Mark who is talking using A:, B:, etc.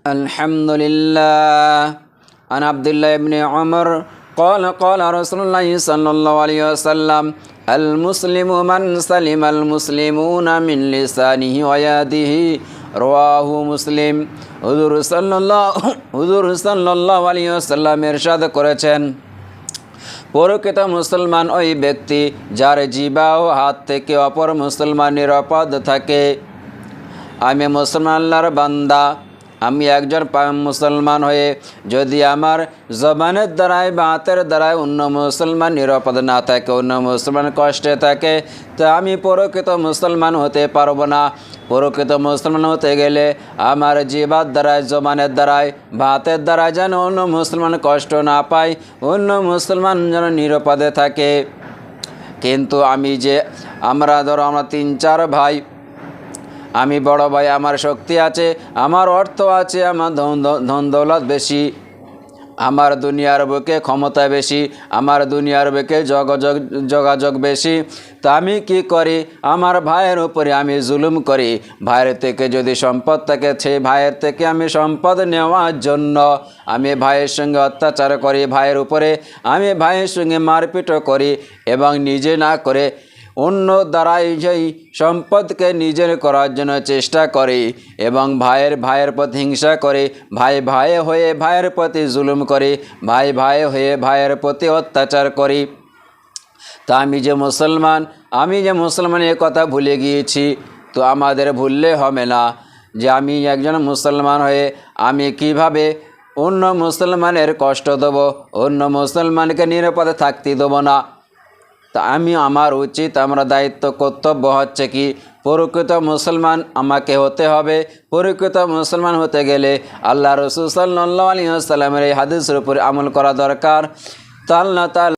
A: Alhamdulillah. An Abdullah ibn Umar qala Rasulullah sallallahu alaihi wasallam al-muslimu man salima al-muslimuna min lisanihi wa yadihi rawahu Muslim. হুজুর সাল্লাল্লাহু আলাইহি ওয়াসাল্লাম ইরশাদ করেছেন, প্রকৃত মুসলমান ওই ব্যক্তি যার জিহ্বা ও হাত থেকে অপর মুসলমান নিরাপদ থাকে। আমি মুসলমান আল্লাহর বান্দা, আমি একজন মুসলমান হয়ে যদি আমার জবানের দ্বারাই বা হাতের দ্বারাই অন্য মুসলমান নিরাপদ না থাকে, অন্য মুসলমান কষ্টে থাকে, তো আমি প্রকৃত মুসলমান হতে পারবো না। প্রকৃত মুসলমান হতে গেলে আমার জিহ্বার দ্বারাই, জবানের দ্বারাই বা হাতের দ্বারাই যেন অন্য মুসলমান কষ্ট না পায়, অন্য মুসলমান যেন নিরাপদে থাকে। কিন্তু আমরা 3-4 ভাই, আমি বড় ভাই, আমার শক্তি আছে, আমার অর্থ আছে, আমার ধন দৌলত বেশি, আমার দুনিয়ার বুকে ক্ষমতা বেশি, আমার দুনিয়ার বুকে যোগাযোগ বেশি। তো আমি কি করি? আমার ভাইয়ের উপরে আমি জুলুম করি। ভাইয়ের থেকে যদি সম্পদ থাকে, সেই ভাইয়ের থেকে আমি সম্পদ নেওয়ার জন্য আমি ভাইয়ের সঙ্গে অত্যাচার করি, ভাইয়ের উপরে আমি ভাইয়ের সঙ্গে মারপিটও করি, এবং নিজে না করে অন্য দ্বারাই সেই সম্পদকে নিজের করার জন্য চেষ্টা করি, এবং ভাইয়ের প্রতি হিংসা করি, ভাই হয়ে ভাইয়ের প্রতি জুলুম করি, ভাই হয়ে ভাইয়ের প্রতি অত্যাচার করি। তা আমি যে মুসলমান এ কথা ভুলে গিয়েছি। তো আমাদের ভুললে হবে না যে আমি একজন মুসলমান হয়ে আমি কিভাবে অন্য মুসলমানের কষ্ট দেব, অন্য মুসলমানকে নিরাপদে থাকতে দেব না। তা আমার উচিত, আমরা দায়িত্ব, কর্তব্য হচ্ছে কি, প্রকৃত মুসলমান আমাকে হতে হবে। প্রকৃত মুসলমান হতে গেলে আল্লাহ রাসূল সাল্লাল্লাহু আলাইহি ওয়াসাল্লামের এই হাদিসের উপরে আমল করা দরকার। তা আল্লাহ তাআলা